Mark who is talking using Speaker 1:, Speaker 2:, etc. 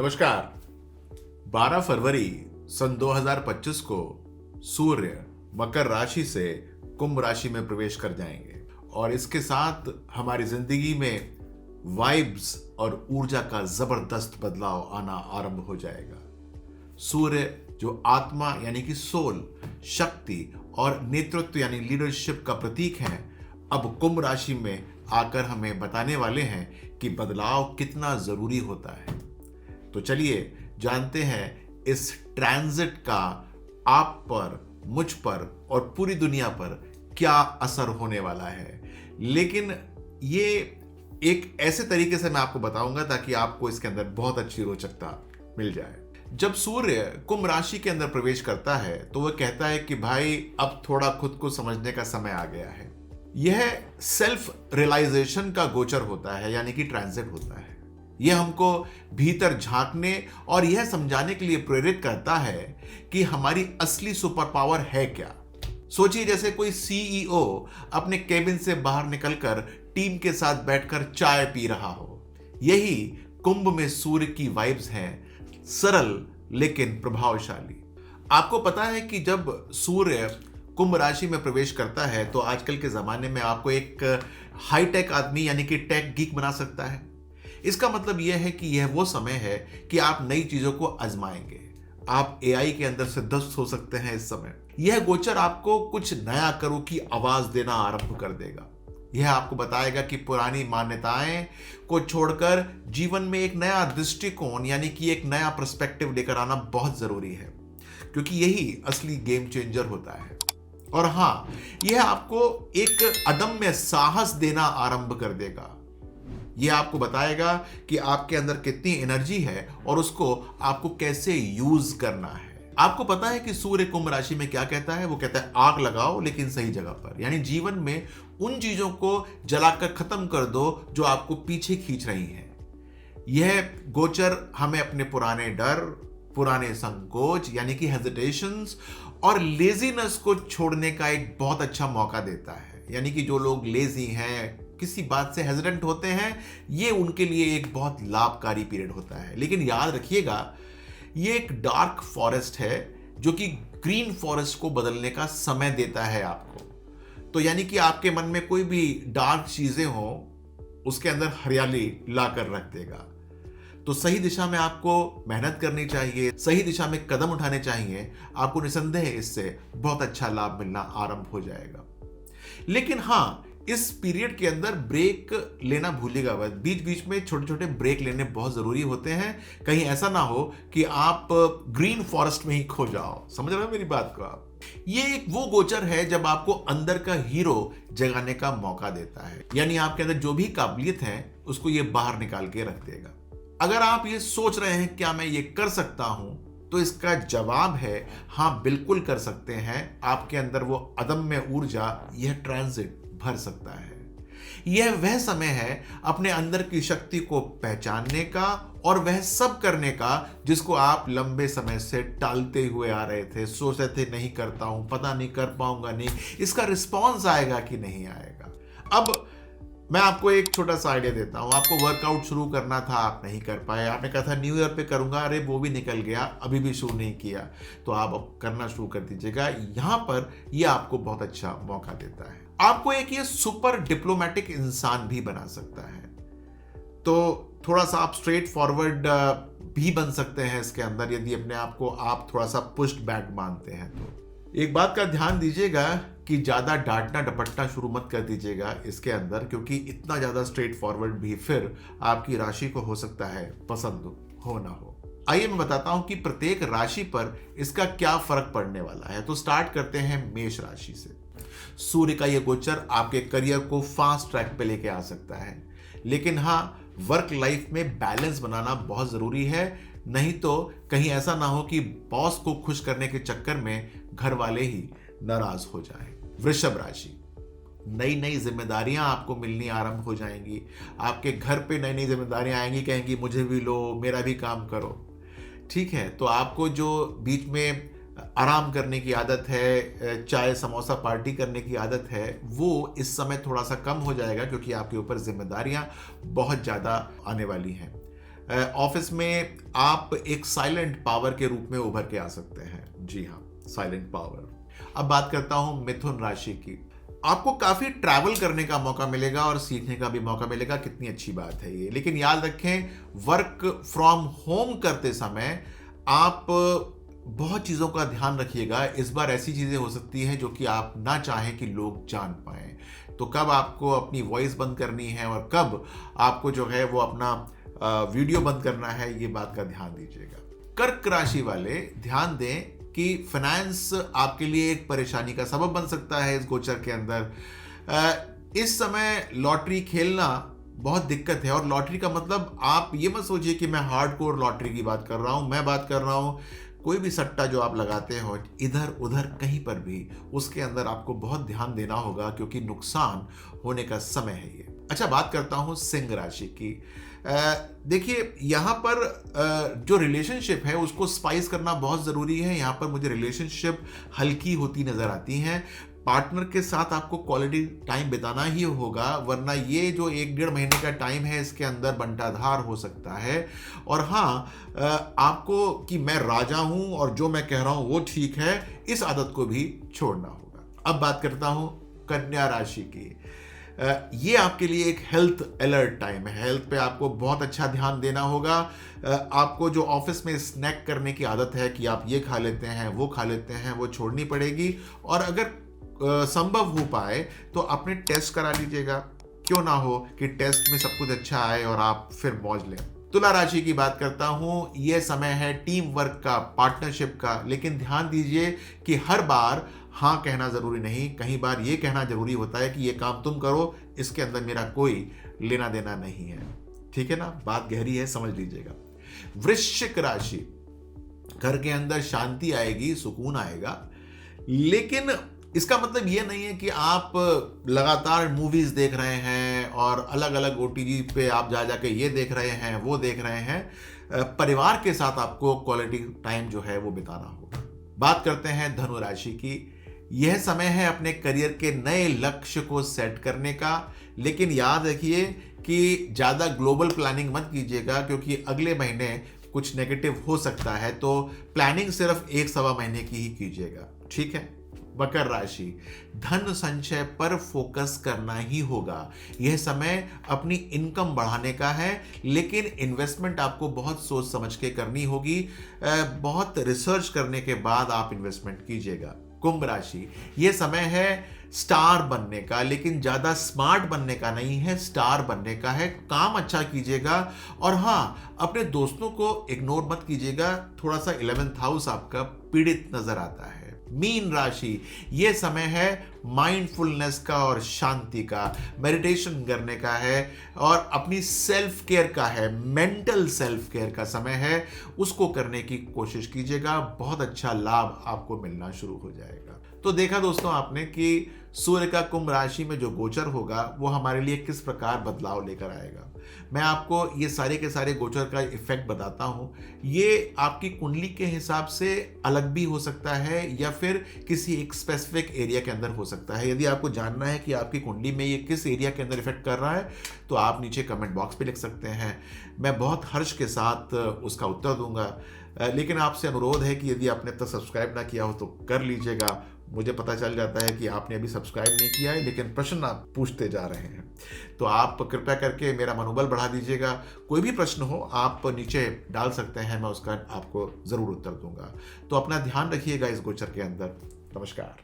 Speaker 1: नमस्कार। 12 फरवरी सन 2025 को सूर्य मकर राशि से कुंभ राशि में प्रवेश कर जाएंगे और इसके साथ हमारी जिंदगी में वाइब्स और ऊर्जा का जबरदस्त बदलाव आना आरंभ हो जाएगा। सूर्य जो आत्मा यानी कि सोल, शक्ति और नेतृत्व यानी लीडरशिप का प्रतीक है, अब कुंभ राशि में आकर हमें बताने वाले हैं कि बदलाव कितना जरूरी होता है। तो चलिए जानते हैं इस ट्रांजिट का आप पर, मुझ पर और पूरी दुनिया पर क्या असर होने वाला है। लेकिन ये एक ऐसे तरीके से मैं आपको बताऊंगा ताकि आपको इसके अंदर बहुत अच्छी रोचकता मिल जाए। जब सूर्य कुंभ राशि के अंदर प्रवेश करता है तो वह कहता है कि भाई अब थोड़ा खुद को समझने का समय आ गया है। यह सेल्फ रियलाइजेशन का गोचर होता है, यानी कि ट्रांजिट होता है। यह हमको भीतर झांकने और यह समझाने के लिए प्रेरित करता है कि हमारी असली सुपर पावर है क्या। सोचिए जैसे कोई सीईओ अपने केबिन से बाहर निकलकर टीम के साथ बैठकर चाय पी रहा हो। यही कुंभ में सूर्य की वाइब्स हैं, सरल लेकिन प्रभावशाली। आपको पता है कि जब सूर्य कुंभ राशि में प्रवेश करता है तो आजकल के जमाने में आपको एक हाईटेक आदमी यानी कि टेक गीक बना सकता है। इसका मतलब यह है कि यह वो समय है कि आप नई चीजों को आजमाएंगे। आप एआई के अंदर से दस्त हो सकते हैं। इस समय यह गोचर आपको कुछ नया करो की आवाज देना आरंभ कर देगा। यह आपको बताएगा कि पुरानी मान्यताएं को छोड़कर जीवन में एक नया दृष्टिकोण यानी कि एक नया पर्सपेक्टिव लेकर आना बहुत जरूरी है, क्योंकि यही असली गेम चेंजर होता है। और हाँ, यह आपको एक अदम्य साहस देना आरंभ कर देगा। यह आपको बताएगा कि आपके अंदर कितनी एनर्जी है और उसको आपको कैसे यूज करना है। आपको पता है कि सूर्य कुंभ राशि में क्या कहता है? वो कहता है आग लगाओ लेकिन सही जगह पर। यानी जीवन में उन चीजों को जलाकर खत्म कर दो जो आपको पीछे खींच रही हैं। यह गोचर हमें अपने पुराने डर, पुराने संकोच यानी कि हेजिटेशंस और लेजीनेस को छोड़ने का एक बहुत अच्छा मौका देता है। यानी कि जो लोग लेजी हैं, किसी बात से हेजिटेंट होते हैं, ये उनके लिए एक बहुत लाभकारी पीरियड होता है। लेकिन याद रखिएगा, ये एक डार्क फॉरेस्ट है जो कि ग्रीन फॉरेस्ट को बदलने का समय देता है आपको। तो यानी कि आपके मन में कोई भी डार्क चीजें हो, उसके अंदर हरियाली लाकर रख देगा। तो सही दिशा में आपको मेहनत करनी चाहिए, सही दिशा में कदम उठाने चाहिए। आपको निसंदेह इससे बहुत अच्छा लाभ मिलना आरंभ हो जाएगा। लेकिन हाँ, इस पीरियड के अंदर ब्रेक लेना भूलिएगा मत। बीच बीच में छोटे छोटे ब्रेक लेने बहुत जरूरी होते हैं। कहीं ऐसा ना हो कि आप ग्रीन फॉरेस्ट में ही खो जाओ। समझ रहे हो मेरी बात को आप? ये एक वो गोचर है जब आपको अंदर का हीरो जगाने का मौका देता है। यानी आपके अंदर जो भी काबिलियत है उसको ये बाहर निकाल के रख देगा। अगर आप ये सोच रहे हैं क्या मैं ये कर सकता हूं, तो इसका जवाब है हाँ, बिल्कुल कर सकते हैं। आपके अंदर वो अदम्य ऊर्जा, यह ट्रांजिट भर सकता है। यह वह समय है अपने अंदर की शक्ति को पहचानने का और वह सब करने का जिसको आप लंबे समय से टालते हुए आ रहे थे। सोच रहे थे नहीं करता हूं, पता नहीं कर पाऊंगा, नहीं इसका रिस्पॉन्स आएगा कि नहीं आएगा। अब मैं आपको एक छोटा सा आइडिया देता हूं। आपको वर्कआउट शुरू करना था, आप नहीं कर पाए। आपने कहा था न्यू ईयर पे करूंगा, अरे वो भी निकल गया, अभी भी शुरू नहीं किया। तो आप अब करना शुरू कर दीजिएगा। यहां पर यह आपको बहुत अच्छा मौका देता है। आपको एक ये सुपर डिप्लोमेटिक इंसान भी बना सकता है। तो थोड़ा सा आप स्ट्रेट फॉरवर्ड भी बन सकते हैं इसके अंदर, यदि अपने आप को आप थोड़ा सा पुश्ड बैक मानते हैं। तो एक बात का ध्यान दीजिएगा कि ज्यादा डांटना डपटना शुरू मत कर दीजिएगा इसके अंदर, क्योंकि इतना ज्यादा स्ट्रेट फॉरवर्ड भी फिर आपकी राशि को हो सकता है पसंद हो ना हो। आइए मैं बताता हूं कि प्रत्येक राशि पर इसका क्या फर्क पड़ने वाला है। तो स्टार्ट करते हैं मेष राशि से। सूर्य का यह गोचर आपके करियर को फास्ट ट्रैक पे लेके आ सकता है। लेकिन हाँ, वर्क लाइफ में बैलेंस बनाना बहुत जरूरी है। नहीं तो कहीं ऐसा ना हो कि बॉस को खुश करने के चक्कर में घर वाले ही नाराज हो जाएं। वृषभ राशि, नई नई जिम्मेदारियां आपको मिलनी आरंभ हो जाएंगी। आपके घर पे नई नई जिम्मेदारियां आएंगी, कहेंगी मुझे भी लो, मेरा भी काम करो। ठीक है, तो आपको जो बीच में आराम करने की आदत है, चाय समोसा पार्टी करने की आदत है, वो इस समय थोड़ा सा कम हो जाएगा, क्योंकि आपके ऊपर जिम्मेदारियां बहुत ज़्यादा आने वाली हैं। ऑफिस में आप एक साइलेंट पावर के रूप में उभर के आ सकते हैं। जी हाँ, साइलेंट पावर। अब बात करता हूं मिथुन राशि की। आपको काफी ट्रैवल करने का मौका मिलेगा और सीखने का भी मौका मिलेगा। कितनी अच्छी बात है ये। लेकिन याद रखें, वर्क फ्रॉम होम करते समय आप बहुत चीजों का ध्यान रखिएगा। इस बार ऐसी चीजें हो सकती हैं जो कि आप ना चाहें कि लोग जान पाए। तो कब आपको अपनी वॉइस बंद करनी है और कब आपको जो है वो अपना वीडियो बंद करना है, ये बात का ध्यान दीजिएगा। कर्क राशि वाले ध्यान दें कि फाइनेंस आपके लिए एक परेशानी का सबब बन सकता है इस गोचर के अंदर। इस समय लॉटरी खेलना बहुत दिक्कत है। और लॉटरी का मतलब आप ये मत सोचिए कि मैं हार्डकोर लॉटरी की बात कर रहा हूं। मैं बात कर रहा हूं कोई भी सट्टा जो आप लगाते हो इधर उधर कहीं पर भी, उसके अंदर आपको बहुत ध्यान देना होगा क्योंकि नुकसान होने का समय है ये। अच्छा, बात करता हूं सिंह राशि की। देखिए, यहाँ पर जो रिलेशनशिप है उसको स्पाइस करना बहुत ज़रूरी है। यहाँ पर मुझे रिलेशनशिप हल्की होती नज़र आती हैं। पार्टनर के साथ आपको क्वालिटी टाइम बिताना ही होगा, वरना ये जो 1-1.5 महीने का टाइम है इसके अंदर बंटाधार हो सकता है। और हाँ, आपको कि मैं राजा हूँ और जो मैं कह रहा हूँ वो ठीक है, इस आदत को भी छोड़ना होगा। अब बात करता हूँ कन्या राशि की। ये आपके लिए एक हेल्थ अलर्ट टाइम है। हेल्थ पे आपको बहुत अच्छा ध्यान देना होगा। आपको जो ऑफिस में स्नैक करने की आदत है कि आप ये खा लेते हैं वो खा लेते हैं, वो छोड़नी पड़ेगी। और अगर संभव हो पाए तो अपने टेस्ट करा लीजिएगा। क्यों ना हो कि टेस्ट में सब कुछ अच्छा आए और आप फिर मौज लें। तुला राशि की बात करता हूं। यह समय है टीम वर्क का, पार्टनरशिप का। लेकिन ध्यान दीजिए कि हर बार हाँ कहना जरूरी नहीं। कई बार ये कहना जरूरी होता है कि ये काम तुम करो, इसके अंदर मेरा कोई लेना देना नहीं है। ठीक है ना, बात गहरी है, समझ लीजिएगा। वृश्चिक राशि, घर के अंदर शांति आएगी, सुकून आएगा। लेकिन इसका मतलब ये नहीं है कि आप लगातार मूवीज देख रहे हैं और अलग अलग ओटीजी पे आप जा जाके ये देख रहे हैं वो देख रहे हैं। परिवार के साथ आपको क्वालिटी टाइम जो है वो बिताना होगा। बात करते हैं धनु राशि की। यह समय है अपने करियर के नए लक्ष्य को सेट करने का। लेकिन याद रखिए कि ज़्यादा ग्लोबल प्लानिंग मत कीजिएगा क्योंकि अगले महीने कुछ नेगेटिव हो सकता है। तो प्लानिंग सिर्फ 1-1.25 महीने की ही कीजिएगा। ठीक है। मकर राशि, धन संचय पर फोकस करना ही होगा। यह समय अपनी इनकम बढ़ाने का है, लेकिन इन्वेस्टमेंट आपको बहुत सोच समझ के करनी होगी। बहुत रिसर्च करने के बाद आप इन्वेस्टमेंट कीजिएगा। कुंभ राशि, यह समय है स्टार बनने का, लेकिन ज्यादा स्मार्ट बनने का नहीं है, स्टार बनने का है। काम अच्छा कीजिएगा और हाँ, अपने दोस्तों को इग्नोर मत कीजिएगा। थोड़ा सा 11th हाउस आपका पीड़ित नजर आता है। मीन राशि, यह समय है माइंडफुलनेस का और शांति का, मेडिटेशन करने का है और अपनी सेल्फ केयर का है, मेंटल सेल्फ केयर का समय है। उसको करने की कोशिश कीजिएगा। बहुत अच्छा लाभ आपको मिलना शुरू हो जाएगा। तो देखा दोस्तों आपने कि सूर्य का कुंभ राशि में जो गोचर होगा वो हमारे लिए किस प्रकार बदलाव लेकर आएगा। मैं आपको ये सारे के सारे गोचर का इफेक्ट बताता हूँ। ये आपकी कुंडली के हिसाब से अलग भी हो सकता है या फिर किसी एक स्पेसिफिक एरिया के अंदर हो सकता है। यदि आपको जानना है कि आपकी कुंडली में ये किस एरिया के अंदर इफेक्ट कर रहा है तो आप नीचे कमेंट बॉक्स पे लिख सकते हैं। मैं बहुत हर्ष के साथ उसका उत्तर दूंगा। लेकिन आपसे अनुरोध है कि यदि आपने अब तक सब्सक्राइब ना किया हो तो कर लीजिएगा। मुझे पता चल जाता है कि आपने अभी सब्सक्राइब नहीं किया है, लेकिन प्रश्न आप पूछते जा रहे हैं। तो आप कृपया करके मेरा मनोबल बढ़ा दीजिएगा। कोई भी प्रश्न हो आप नीचे डाल सकते हैं, मैं उसका आपको ज़रूर उत्तर दूंगा। तो अपना ध्यान रखिएगा इस गोचर के अंदर। नमस्कार।